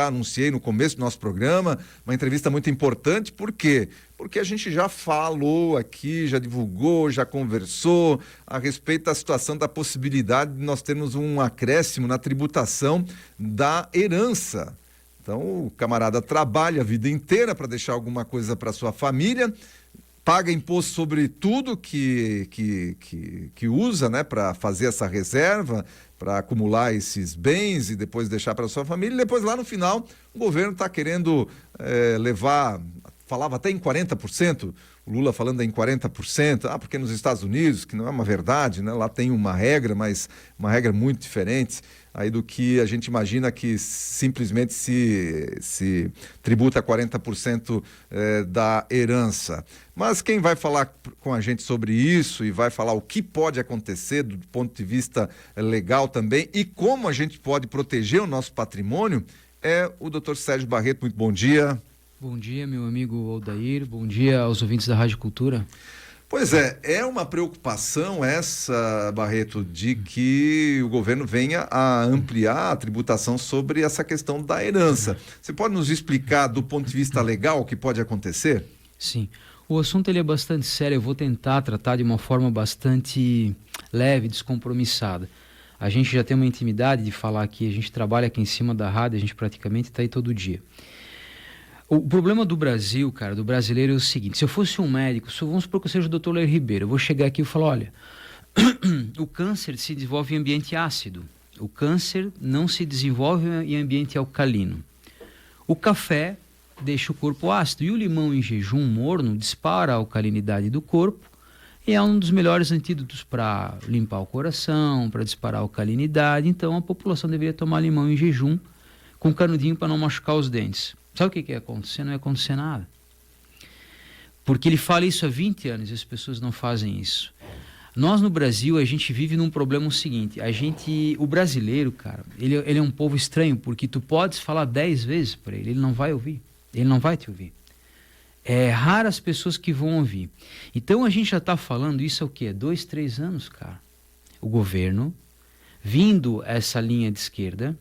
anunciei no começo do nosso programa, uma entrevista muito importante. Por quê? Porque a gente já falou aqui, já divulgou, já conversou a respeito da situação, da possibilidade de nós termos um acréscimo na tributação da herança. Então, o camarada trabalha a vida inteira para deixar alguma coisa para sua família, paga imposto sobre tudo que usa, né, para fazer essa reserva, para acumular esses bens e depois deixar para sua família. E depois, lá no final, o governo está querendo levar, falava até em 40%, o Lula falando em 40%, porque nos Estados Unidos, que não é uma verdade, né, lá tem uma regra, mas uma regra muito diferente aí do que a gente imagina, que simplesmente se tributa 40% da herança. Mas quem vai falar com a gente sobre isso e vai falar o que pode acontecer do ponto de vista legal também e como a gente pode proteger o nosso patrimônio é o Dr. Sérgio Barreto. Muito bom dia. Bom dia, meu amigo Aldair. Bom dia aos ouvintes da Rádio Cultura. Pois é uma preocupação essa, Barreto, de que o governo venha a ampliar a tributação sobre essa questão da herança. Você pode nos explicar do ponto de vista legal o que pode acontecer? Sim, o assunto ele é bastante sério, eu vou tentar tratar de uma forma bastante leve, descompromissada. A gente já tem uma intimidade de falar aqui, a gente trabalha aqui em cima da rádio, a gente praticamente está aí todo dia. O problema do Brasil, cara, do brasileiro é o seguinte: se eu fosse um médico, vamos supor que eu seja o Dr. Leir Ribeiro, eu vou chegar aqui e falar, olha, o câncer se desenvolve em ambiente ácido, o câncer não se desenvolve em ambiente alcalino. O café deixa o corpo ácido e o limão em jejum morno dispara a alcalinidade do corpo e é um dos melhores antídotos para limpar o coração, para disparar a alcalinidade. Então a população deveria tomar limão em jejum com canudinho para não machucar os dentes. Sabe o que ia acontecer? Não ia acontecer nada. Porque ele fala isso há 20 anos e as pessoas não fazem isso. Nós no Brasil, a gente vive num problema seguinte: o brasileiro, cara, ele é um povo estranho, porque tu podes falar 10 vezes para ele não vai ouvir, ele não vai te ouvir. É raras as pessoas que vão ouvir. Então a gente já está falando isso há o quê? 2, 3 anos, cara. O governo, vindo essa linha de esquerda,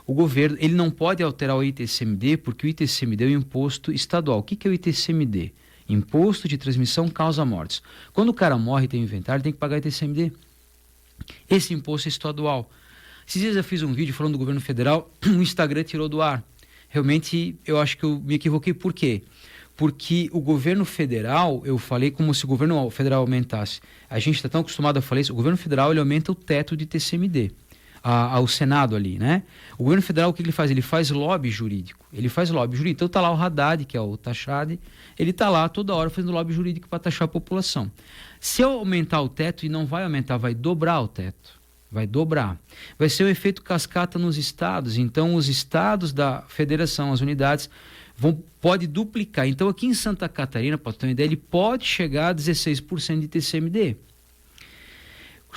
o governo ele não pode alterar o ITCMD, porque o ITCMD é um imposto estadual. O que é o ITCMD? Imposto de transmissão causa mortes. Quando o cara morre e tem inventário, tem que pagar ITCMD. Esse imposto é estadual. Esses dias eu fiz um vídeo falando do governo federal, o Instagram tirou do ar. Realmente, eu acho que eu me equivoquei. Por quê? Porque o governo federal, eu falei como se o governo federal aumentasse. A gente está tão acostumado a falar isso. O governo federal ele aumenta o teto de ITCMD. Ao Senado ali, né? O governo federal, o que ele faz? Ele faz lobby jurídico. Então tá lá o Haddad, que é o taxado, ele tá lá toda hora fazendo lobby jurídico para taxar a população. Se eu aumentar o teto, e não vai aumentar, vai dobrar o teto. Vai dobrar. Vai ser um efeito cascata nos estados. Então os estados da federação, as unidades, pode duplicar. Então aqui em Santa Catarina, para ter uma ideia, ele pode chegar a 16% de TCMD.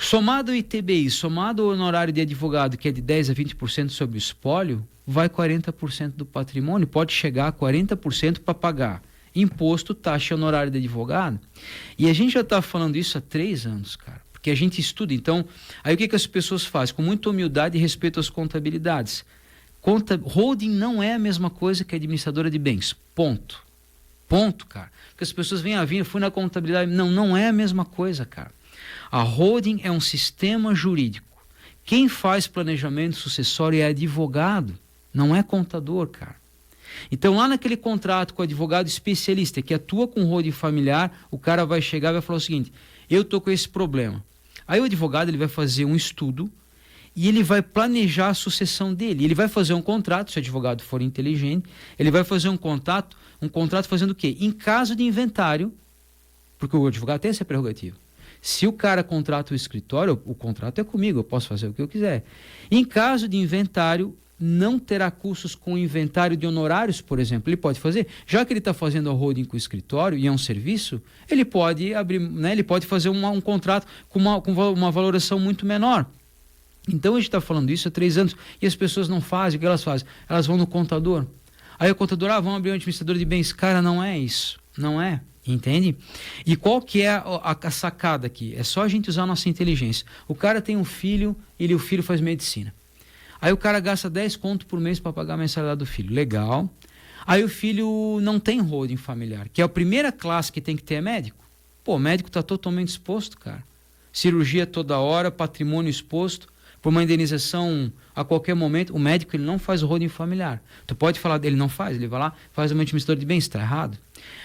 Somado ao ITBI, somado ao honorário de advogado, que é de 10% a 20% sobre o espólio, vai 40% do patrimônio, pode chegar a 40% para pagar imposto, taxa e honorário de advogado. E a gente já está falando isso há 3 anos, cara, porque a gente estuda. Então, aí o que as pessoas fazem? Com muita humildade e respeito às contabilidades. Holding não é a mesma coisa que administradora de bens, ponto. Ponto, cara. Porque as pessoas vêm eu fui na contabilidade, não é a mesma coisa, cara. A holding é um sistema jurídico. Quem faz planejamento sucessório é advogado, não é contador, cara. Então, lá naquele contrato com o advogado especialista que atua com holding familiar, o cara vai chegar e vai falar o seguinte: eu estou com esse problema. Aí o advogado ele vai fazer um estudo e ele vai planejar a sucessão dele. Ele vai fazer um contrato, se o advogado for inteligente, ele vai fazer um contrato fazendo o quê? Em caso de inventário, porque o advogado tem essa prerrogativa. Se o cara contrata o escritório, o contrato é comigo, eu posso fazer o que eu quiser. Em caso de inventário, não terá custos com inventário de honorários, por exemplo. Ele pode fazer, já que ele está fazendo a holding com o escritório e é um serviço, ele pode abrir, né, ele pode fazer um contrato com uma valoração muito menor. Então a gente está falando isso há 3 anos e as pessoas não fazem. O que elas fazem? Elas vão no contador. Aí o contador, vamos abrir um administrador de bens. Cara, não é isso. Não é. Entende? E qual que é a sacada aqui? É só a gente usar a nossa inteligência. O cara tem um filho, o filho faz medicina. Aí o cara gasta 10 conto por mês para pagar a mensalidade do filho. Legal. Aí o filho não tem holding familiar, que é a primeira classe que tem que ter é médico. Pô, o médico está totalmente exposto, cara. Cirurgia toda hora, patrimônio exposto, por uma indenização a qualquer momento. O médico ele não faz o holding familiar. Tu pode falar dele, não faz, ele vai lá, faz uma administradora de bens, está errado.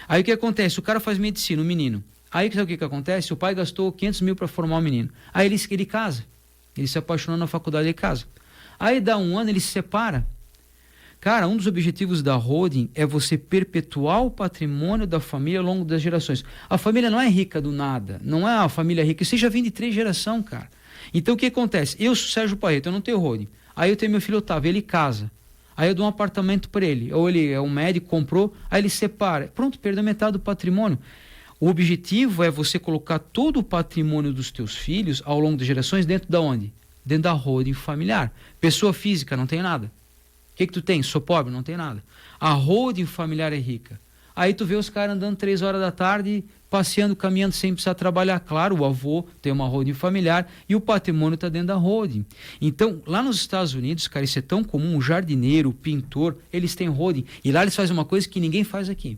Aí o que acontece? O cara faz medicina, o menino. Aí sabe o que acontece? O pai gastou 500 mil para formar o menino. Aí ele casa. Ele se apaixonou na faculdade, ele casa. Aí dá um ano, ele se separa. Cara, um dos objetivos da holding é você perpetuar o patrimônio da família ao longo das gerações. A família não é rica do nada, não é a família rica, isso já vem de 3 gerações, cara. Então o que acontece? Eu sou Sérgio Parreto, eu não tenho holding. Aí eu tenho meu filho Otávio, ele casa. Aí eu dou um apartamento para ele, ou ele é um médico, comprou, aí ele separa. Pronto, perdeu metade do patrimônio. O objetivo é você colocar todo o patrimônio dos teus filhos ao longo das gerações dentro da onde? Dentro da holding familiar. Pessoa física, não tem nada. O que tu tem? Sou pobre, não tem nada. A holding familiar é rica. Aí tu vê os caras andando 3 horas da tarde, passeando, caminhando sem precisar trabalhar. Claro, o avô tem uma holding familiar e o patrimônio está dentro da holding. Então, lá nos Estados Unidos, cara, isso é tão comum, o jardineiro, o pintor, eles têm holding. E lá eles fazem uma coisa que ninguém faz aqui.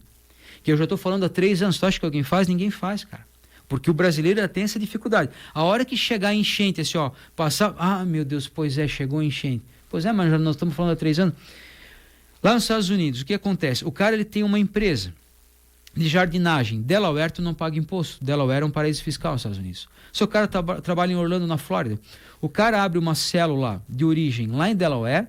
Que eu já estou falando há 3 anos. Tu acha que alguém faz? Ninguém faz, cara. Porque o brasileiro tem essa dificuldade. A hora que chegar a enchente, assim, ó, passar... Ah, meu Deus, pois é, chegou a enchente. Pois é, mas nós estamos falando há 3 anos. Lá nos Estados Unidos, o que acontece? O cara ele tem uma empresa de jardinagem. Delaware, tu não paga imposto. Delaware é um paraíso fiscal nos Estados Unidos. Seu cara trabalha em Orlando, na Flórida. O cara abre uma célula de origem lá em Delaware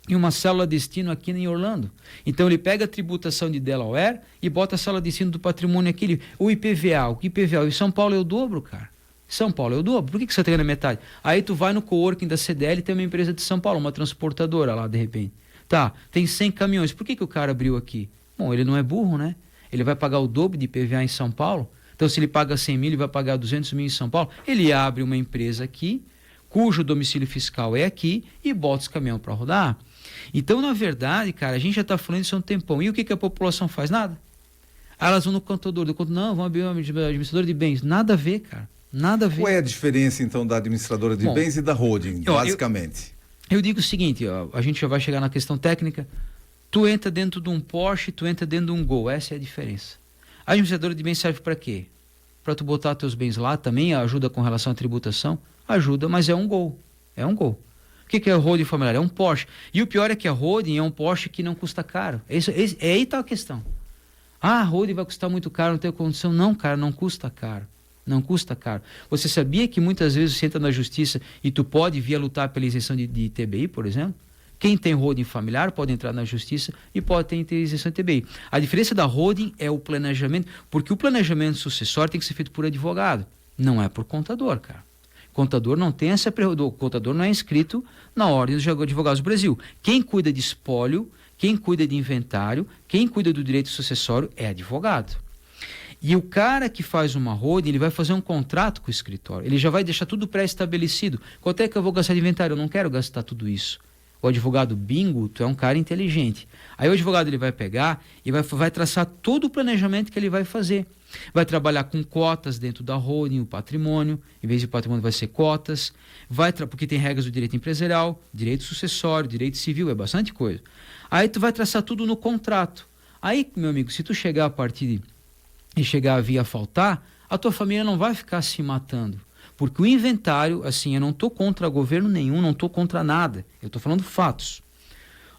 e uma célula destino aqui em Orlando. Então ele pega a tributação de Delaware e bota a célula destino do patrimônio aqui. O IPVA, o IPVA. E São Paulo é o dobro, cara. São Paulo é o dobro. Por que você tem na metade? Aí tu vai no coworking da CDL e tem uma empresa de São Paulo, uma transportadora lá, de repente. Tá, tem 100 caminhões. Por que o cara abriu aqui? Bom, ele não é burro, né? Ele vai pagar o dobro de IPVA em São Paulo. Então, se ele paga 100 mil, ele vai pagar 200 mil em São Paulo. Ele abre uma empresa aqui, cujo domicílio fiscal é aqui, e bota os caminhões para rodar. Então, na verdade, cara, a gente já está falando isso há um tempão. E o que a população faz? Nada. Aí elas vão no contador. Não, vamos abrir uma administradora de bens. Nada a ver, cara. Nada a ver. Qual é a diferença, então, da administradora de bens e da holding, basicamente? Eu digo o seguinte, ó, a gente já vai chegar na questão técnica. Tu entra dentro de um Porsche, tu entra dentro de um Gol. Essa é a diferença. A administradora de bens serve para quê? Para tu botar teus bens lá, também ajuda com relação à tributação? Ajuda, mas é um Gol. É um Gol. O que é o holding familiar? É um Porsche. E o pior é que a holding é um Porsche que não custa caro. Aí está a questão. Ah, a holding vai custar muito caro, não tem condição. Não, cara, não custa caro. Não custa caro. Você sabia que muitas vezes você entra na justiça e tu pode vir a lutar pela isenção de TBI, por exemplo? Quem tem holding familiar pode entrar na justiça e pode ter isenção de TBI. A diferença da holding é o planejamento, porque o planejamento sucessório tem que ser feito por advogado, não é por contador, cara. Contador não tem essa prerrogativa, contador não é inscrito na Ordem dos Advogados do Brasil. Quem cuida de espólio, quem cuida de inventário, quem cuida do direito sucessório é advogado. E o cara que faz uma holding, ele vai fazer um contrato com o escritório. Ele já vai deixar tudo pré-estabelecido. Quanto é que eu vou gastar de inventário? Eu não quero gastar tudo isso. O advogado bingo, tu é um cara inteligente. Aí o advogado ele vai pegar e vai traçar todo o planejamento que ele vai fazer. Vai trabalhar com cotas dentro da holding, o patrimônio. Em vez de patrimônio vai ser cotas. Porque tem regras do direito empresarial, direito sucessório, direito civil, é bastante coisa. Aí tu vai traçar tudo no contrato. Aí, meu amigo, se tu chegar a partir e chegar a vir a faltar, a tua família não vai ficar se matando. Porque o inventário, assim, eu não estou contra governo nenhum, não estou contra nada. Eu estou falando fatos.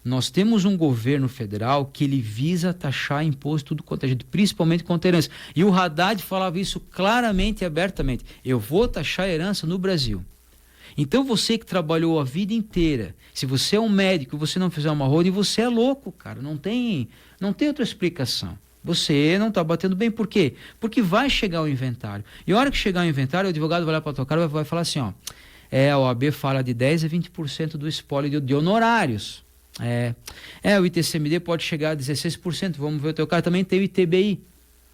Nós temos um governo federal que ele visa taxar imposto tudo quanto é jeito, principalmente contra a herança. E o Haddad falava isso claramente e abertamente. Eu vou taxar a herança no Brasil. Então você que trabalhou a vida inteira, se você é um médico e você não fizer uma holding, você é louco, cara. Não tem outra explicação. Você não está batendo bem. Por quê? Porque vai chegar o inventário. E a hora que chegar o inventário, o advogado vai olhar para a tua cara e vai falar assim, ó, a OAB fala de 10% a 20% do espólio de honorários. O ITCMD pode chegar a 16%. Vamos ver o teu cara. Também tem o ITBI.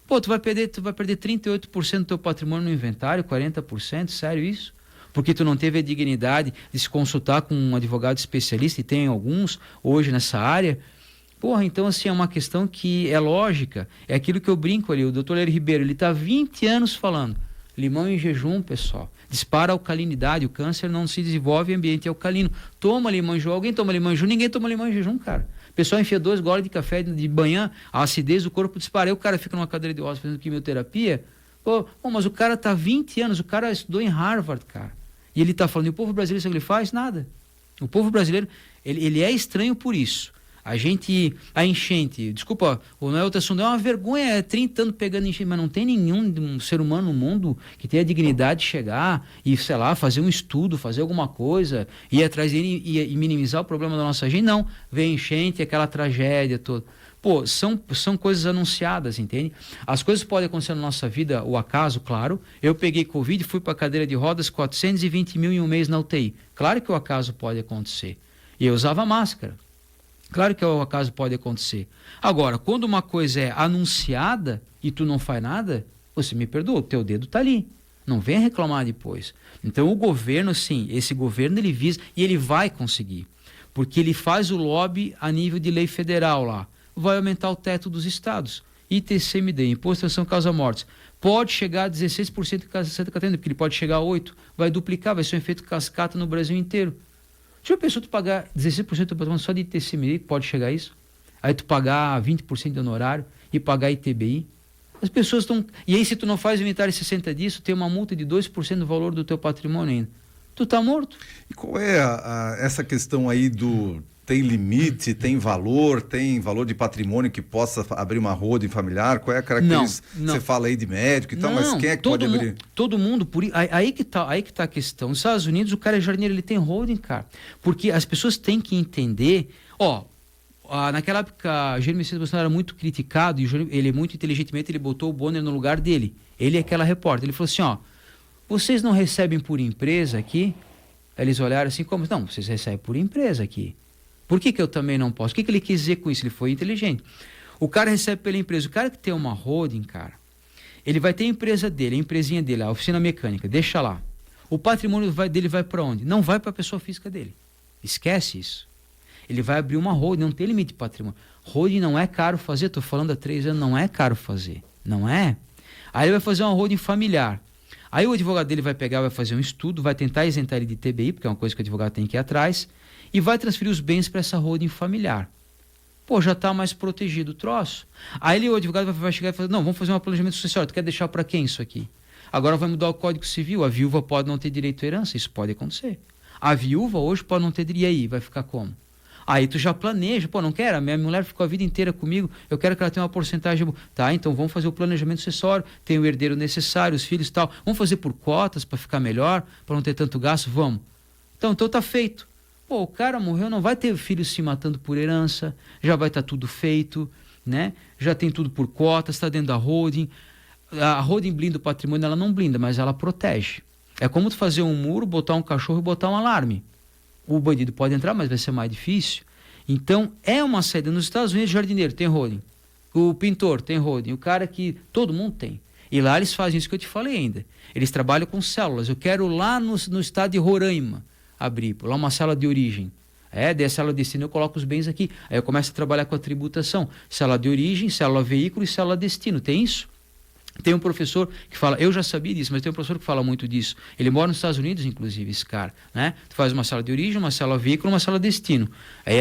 Pô, tu vai perder 38% do teu patrimônio no inventário, 40%, sério isso? Porque tu não teve a dignidade de se consultar com um advogado especialista, e tem alguns hoje nessa área. Porra, então assim, é uma questão que é lógica, é aquilo que eu brinco ali, o doutor Lério Ribeiro, ele está há 20 anos falando, limão em jejum, pessoal, Dispara a alcalinidade, o câncer não se desenvolve em ambiente alcalino. Toma limão em jejum, alguém toma limão em jejum? Ninguém toma limão em jejum, cara. O pessoal enfia 2 goles de café de manhã, a acidez do corpo dispara, aí o cara fica numa cadeira de rodas fazendo quimioterapia. Pô, mas o cara tá 20 anos, o cara estudou em Harvard, cara. E ele tá falando, e o povo brasileiro, sabe o que ele faz? Nada. O povo brasileiro, ele é estranho por isso. A enchente, desculpa, não é outra assunto, é uma vergonha, é 30 anos pegando enchente, mas não tem nenhum ser humano no mundo que tenha a dignidade de chegar e, sei lá, fazer um estudo, fazer alguma coisa, ir atrás dele e minimizar o problema da nossa gente. Não, vem enchente, aquela tragédia toda. Pô, são coisas anunciadas, entende? As coisas podem acontecer na nossa vida, o acaso, claro. Eu peguei Covid, fui para a cadeira de rodas, 420 mil em um mês na UTI. Claro que o acaso pode acontecer. E eu usava máscara. Claro que o acaso pode acontecer. Agora, quando uma coisa é anunciada e tu não faz nada, você me perdoa, o teu dedo está ali. Não venha reclamar depois. Então o governo, sim, esse governo ele visa e ele vai conseguir. Porque ele faz o lobby a nível de lei federal lá. Vai aumentar o teto dos estados. ITCMD, Imposto de Sanção Causa Mortes. Pode chegar a 16% em Santa Catarina, porque ele pode chegar a 8%. Vai duplicar, vai ser um efeito cascata no Brasil inteiro. Já pensou tu pagar 16% do patrimônio só de ITCMD, que pode chegar a isso? Aí tu pagar 20% de honorário e pagar ITBI. As pessoas estão... E aí se tu não faz o inventário em 60 dias, tu tem uma multa de 2% do valor do teu patrimônio ainda. Tu tá morto. E qual é essa questão aí do... Tem limite, tem valor de patrimônio que possa abrir uma holding familiar? Qual é a característica? Não. Você fala aí de médico e tal, mas quem é que pode abrir? Todo mundo, aí que tá a questão. Nos Estados Unidos, o cara é jardineiro, ele tem holding, cara. Porque as pessoas têm que entender, naquela época, Jair Messias Bolsonaro era muito criticado, e ele muito inteligentemente, ele botou o Bonner no lugar dele. Ele é aquela repórter, ele falou assim, vocês não recebem por empresa aqui? Aí eles olharam assim, como? Não, vocês recebem por empresa aqui. Por que eu também não posso? O que ele quis dizer com isso? Ele foi inteligente. O cara recebe pela empresa. O cara que tem uma holding, cara, ele vai ter a empresa dele, a empresinha dele, a oficina mecânica, deixa lá. O patrimônio dele vai para onde? Não vai para a pessoa física dele. Esquece isso. Ele vai abrir uma holding, não tem limite de patrimônio. Holding não é caro fazer, estou falando há 3 anos, não é caro fazer. Não é? Aí ele vai fazer uma holding familiar. Aí o advogado dele vai pegar, vai fazer um estudo, vai tentar isentar ele de TBI, porque é uma coisa que o advogado tem que ir atrás, e vai transferir os bens para essa holding familiar. Pô, já está mais protegido o troço. Aí o advogado vai chegar e falar, não, vamos fazer um planejamento sucessório, tu quer deixar para quem isso aqui? Agora vai mudar o Código Civil, a viúva pode não ter direito à herança, isso pode acontecer. A viúva hoje pode não ter direito, e aí, vai ficar como? Aí tu já planeja, não quero, a minha mulher ficou a vida inteira comigo, eu quero que ela tenha uma porcentagem. Tá, então vamos fazer o planejamento sucessório, tem o herdeiro necessário, os filhos e tal, vamos fazer por cotas para ficar melhor, para não ter tanto gasto, vamos. Então tá feito. Pô, o cara morreu, não vai ter filhos se matando por herança, já vai estar tudo feito, né? Já tem tudo por cotas, está dentro da holding. A holding blinda o patrimônio, ela não blinda, mas ela protege. É como tu fazer um muro, botar um cachorro e botar um alarme. O bandido pode entrar, mas vai ser mais difícil. Então, é uma saída. Nos Estados Unidos, o jardineiro tem holding. O pintor tem holding. O cara que... Todo mundo tem. E lá eles fazem isso que eu te falei ainda. Eles trabalham com células. Eu quero lá no estado de Roraima abrir, lá uma célula de origem. Daí a célula de destino eu coloco os bens aqui. Aí eu começo a trabalhar com a tributação. Célula de origem, célula veículo e célula destino. Tem isso? Tem um professor que fala, eu já sabia disso, mas tem um professor que fala muito disso. Ele mora nos Estados Unidos, inclusive, esse cara, né? Tu faz uma célula de origem, uma célula veículo, uma célula destino. Aí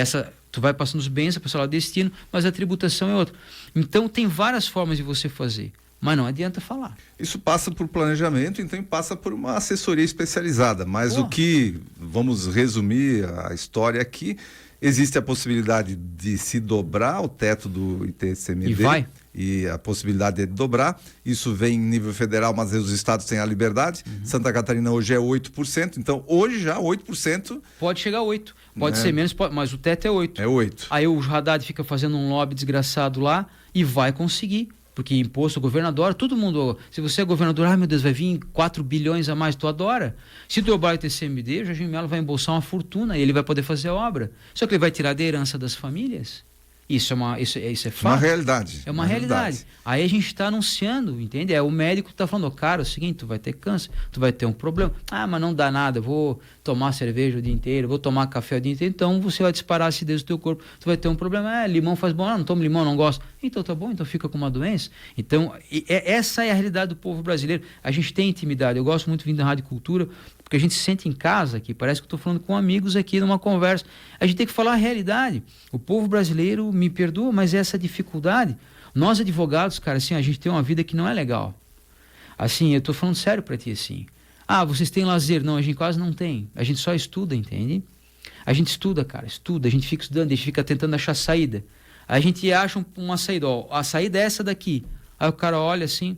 tu vai passando os bens para a célula destino, mas a tributação é outra. Então tem várias formas de você fazer. Mas não adianta falar. Isso passa por planejamento, então passa por uma assessoria especializada. Mas o que, vamos resumir a história aqui, existe a possibilidade de se dobrar o teto do ITCMD. E vai. E a possibilidade de dobrar. Isso vem em nível federal, mas os estados têm a liberdade. Santa Catarina hoje é 8%, então hoje já 8%. Pode chegar a 8%. Pode ser menos, mas o teto é 8%. É 8%. Aí o Haddad fica fazendo um lobby desgraçado lá e vai conseguir. Porque imposto, o governo adora, todo mundo. Se você é governador, meu Deus, vai vir 4 bilhões a mais, tu adora. Se tu dobrar o ITCMD, o Jorginho Melo vai embolsar uma fortuna e ele vai poder fazer a obra. Só que ele vai tirar da herança das famílias. Isso é fato. Uma realidade. É uma realidade. Aí a gente está anunciando, entende? É o médico que está falando, cara, é o seguinte, tu vai ter câncer, tu vai ter um problema. Ah, mas não dá nada, eu vou tomar cerveja o dia inteiro, vou tomar café o dia inteiro, então você vai disparar acidez do teu corpo, tu vai ter um problema. Ah, limão faz bom, não tomo limão, não gosto. Então tá bom, então fica com uma doença. Então, essa é a realidade do povo brasileiro. A gente tem intimidade. Eu gosto muito de vir da Rádio Cultura, porque a gente se sente em casa aqui, parece que eu estou falando com amigos aqui numa conversa. A gente tem que falar a realidade. O povo brasileiro, me perdoa, mas essa dificuldade, nós advogados, cara, assim, a gente tem uma vida que não é legal. Assim, eu estou falando sério para ti, assim. Ah, vocês têm lazer? Não, a gente quase não tem. A gente só estuda, entende? A gente estuda, cara, estuda, a gente fica estudando, a gente fica tentando achar saída. A gente acha uma saída, ó, a saída é essa daqui. Aí o cara olha assim,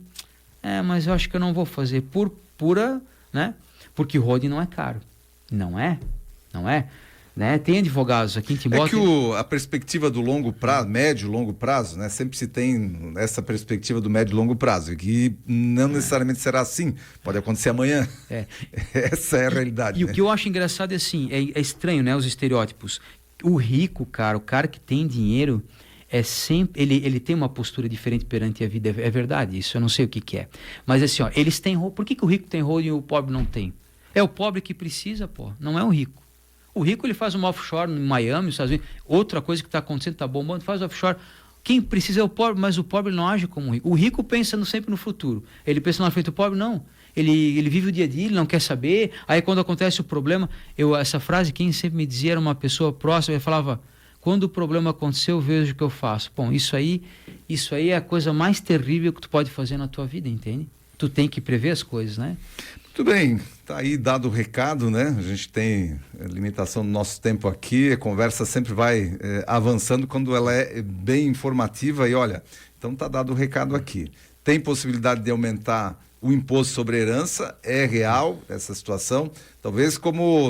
mas eu acho que eu não vou fazer por pura, né? Porque o holding não é caro. Não é? Né? Tem advogados aqui em Timbó. É que a perspectiva do longo prazo, médio e longo prazo, né? Sempre se tem essa perspectiva do médio e longo prazo, que não necessariamente será assim. Pode acontecer amanhã. Essa é a realidade. E o que eu acho engraçado é assim, é estranho, né? Os estereótipos. O rico, cara, o cara que tem dinheiro, é sempre ele tem uma postura diferente perante a vida. É verdade, isso eu não sei o que é. Mas assim, ó, eles têm. Por que o rico tem holding e o pobre não tem? É o pobre que precisa, pô, não é o rico. O rico ele faz uma offshore em Miami, nos Estados Unidos. Outra coisa que está acontecendo, está bombando, faz offshore. Quem precisa é o pobre, mas o pobre não age como o rico. O rico pensa sempre no futuro. Ele pensa na frente, o pobre não. Ele vive o dia a dia, ele não quer saber. Aí quando acontece o problema, essa frase, quem sempre me dizia era uma pessoa próxima, ele falava, quando o problema aconteceu, eu vejo o que eu faço. Bom, isso aí é a coisa mais terrível que tu pode fazer na tua vida, entende? Tu tem que prever as coisas, né? Muito bem, tá aí dado o recado, né? A gente tem limitação do nosso tempo aqui, a conversa sempre vai avançando quando ela é bem informativa e olha, então tá dado o recado aqui. Tem possibilidade de aumentar o imposto sobre a herança, é real essa situação, talvez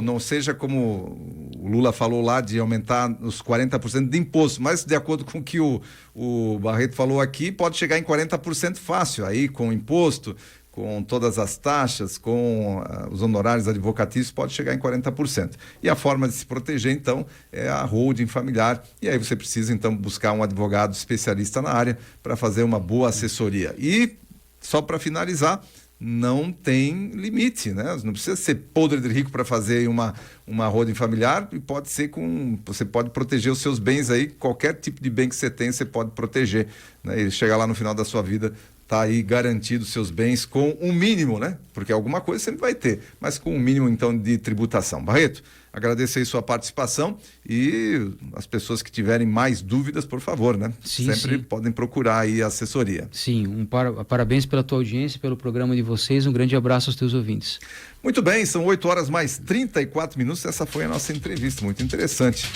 não seja como o Lula falou lá de aumentar os 40% de imposto, mas de acordo com o que o Barreto falou aqui, pode chegar em 40% fácil, aí com imposto, com todas as taxas, com os honorários advocatícios, pode chegar em 40%. E a forma de se proteger, então, é a holding familiar. E aí você precisa, então, buscar um advogado especialista na área para fazer uma boa assessoria. E, só para finalizar, não tem limite, né? Não precisa ser podre de rico para fazer uma holding familiar e pode ser você pode proteger os seus bens aí, qualquer tipo de bem que você tem, você pode proteger, né? E chegar lá no final da sua vida, tá aí garantido seus bens com um mínimo, né? Porque alguma coisa sempre vai ter, mas com um mínimo, então, de tributação. Barreto, agradeço aí sua participação e as pessoas que tiverem mais dúvidas, por favor, né? Sempre podem procurar aí a assessoria. Sim, parabéns pela tua audiência, pelo programa de vocês, um grande abraço aos teus ouvintes. Muito bem, são 8 horas mais 34 minutos, essa foi a nossa entrevista, muito interessante.